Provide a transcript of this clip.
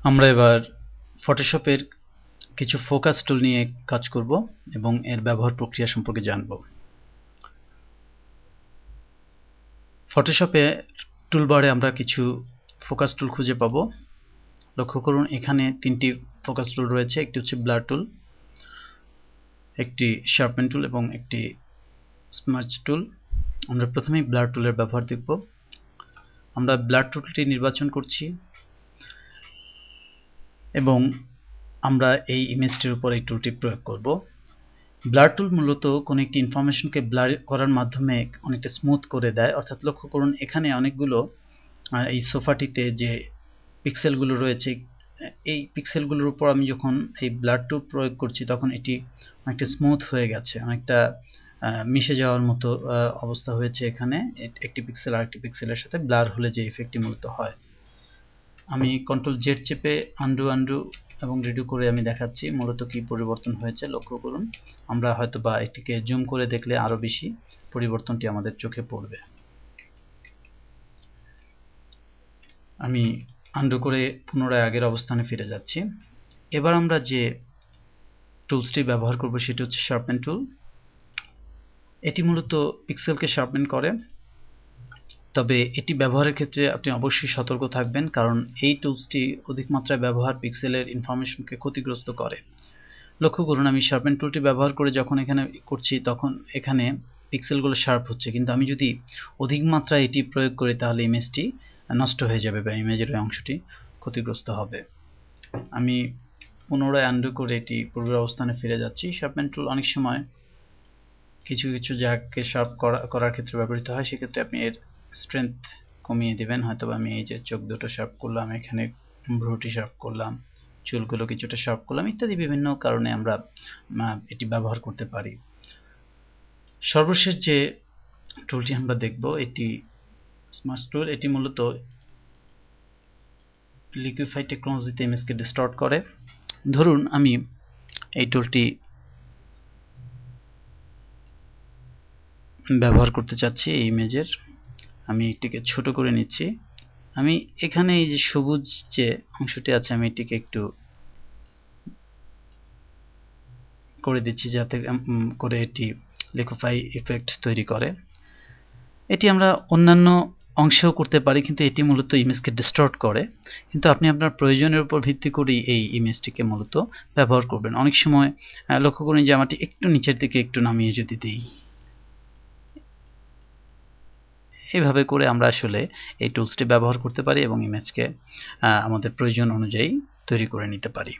আমরা এবার ফটোশপের কিছু ফোকাস টুল নিয়ে কাজ করব এবং এর ব্যবহার প্রক্রিয়া সম্পর্কে জানব। ফটোশপে টুলবারে আমরা কিছু ফোকাস টুল খুঁজে পাব। লক্ষ্য করুন এখানে তিনটি ফোকাস টুল রয়েছে, একটি হচ্ছে ব্লার টুল, একটি শার্পেন টুল এবং একটি স্মাজ টুল। আমরা প্রথমেই ব্লার টুলের ব্যবহার দেখব। আমরা ব্লার টুলটি নির্বাচন করছি এবং আমরা এই ইমেজটির উপর এই টুলটি প্রয়োগ করব। ব্লার টুল মূলত কোনো একটি ইনফরমেশনকে ব্লার করার মাধ্যমে অনেকটা স্মুথ করে দেয়। অর্থাৎ লক্ষ্য করুন এখানে অনেকগুলো এই সোফাটিতে যে পিক্সেলগুলো রয়েছে, এই পিক্সেলগুলোর উপর আমি যখন এই ব্লার টুল প্রয়োগ করছি তখন এটি অনেকটা স্মুথ হয়ে গেছে, অনেকটা মিশে যাওয়ার মতো অবস্থা হয়েছে। এখানে একটি পিক্সেল আরেকটি পিক্সেলের সাথে ব্লার হলে যে ইফেক্টটি মূলত হয়। আমি কন্ট্রোল জেড চেপে আন্ডু এবং রিডু করে আমি দেখাচ্ছি মূলত কি পরিবর্তন হয়েছে। লক্ষ্য করুন আমরা হয়তোবা এটিকে জুম করে দেখলে আরো বেশি পরিবর্তনটি আমাদের চোখে পড়বে। আমি আন্ডু করে পুনরায় আগের অবস্থানে ফিরে যাচ্ছি। এবার আমরা যে টুলসটি ব্যবহার করব সেটি হচ্ছে শার্পেন টুল। এটি মূলত পিক্সেলকে শার্পেন করে, তবে এটি ব্যবহারের ক্ষেত্রে আপনি অবশ্যই সতর্ক থাকবেন, কারণ এই টুলসটি অধিক মাত্রায় ব্যবহার পিক্সেলের ইনফরমেশনকে ক্ষতিগ্রস্ত করে। লক্ষ্য করুন আমি শার্পেন টুলটি ব্যবহার করে যখন এখানে করছি তখন এখানে পিক্সেলগুলো শার্প হচ্ছে, কিন্তু আমি যদি অধিক মাত্রায় এটি প্রয়োগ করি তাহলে ইমেজটি নষ্ট হয়ে যাবে বা ইমেজের ওই অংশটি ক্ষতিগ্রস্ত হবে। আমি পুনরায় আন্ডু করে এটি পূর্বের অবস্থানে ফিরে যাচ্ছি। শার্পেন টুল অনেক সময় কিছু কিছু জায়গাকে শার্প করার ক্ষেত্রে ব্যবহৃত হয়, সেক্ষেত্রে আপনি এর স্ট্রেংথ কমিয়ে দিবেন। হয়তো আমি এই যে চোখ দুটো শার্প করলাম, এখানে ভ্রুটি শার্প করলাম, চুলগুলো কিছুটা শার্প করলাম, ইত্যাদি বিভিন্ন কারণে আমরা এটি ব্যবহার করতে পারি। সর্বশেষ যে টুলটি আমরা দেখব এটি স্মাজ টুল। এটি মূলত লিকুইফাই টেকনোলজিতে ইমেজকে ডিস্টর্ট করে। ধরুন আমি এই টুলটি ব্যবহার করতে চাচ্ছি এই ইমেজের, আমি এটিকে ছোট করে নিচ্ছি। আমি এখানে এই যে সবুজ যে অংশটি আছে আমি এটিকে একটু করে দিচ্ছি যাতে করে এটি লিকুইফাই ইফেক্ট তৈরি করে। এটি আমরা অন্যান্য অংশেও করতে পারি, কিন্তু এটি মূলত ইমেজকে ডিস্টর্ট করে। কিন্তু আপনি আপনার প্রয়োজনের উপর ভিত্তি করেই এই ইমেজটিকে মূলত ব্যবহার করবেন। অনেক সময় লক্ষ্য করুন যে আমাটি একটু নিচের দিকে একটু নামিয়ে যদি দিই, এইভাবে করে আমরা আসলে এই টুলসটি ব্যবহার করতে পারি এবং ইমেজকে আমাদের প্রয়োজন অনুযায়ী তৈরি করে নিতে পারি।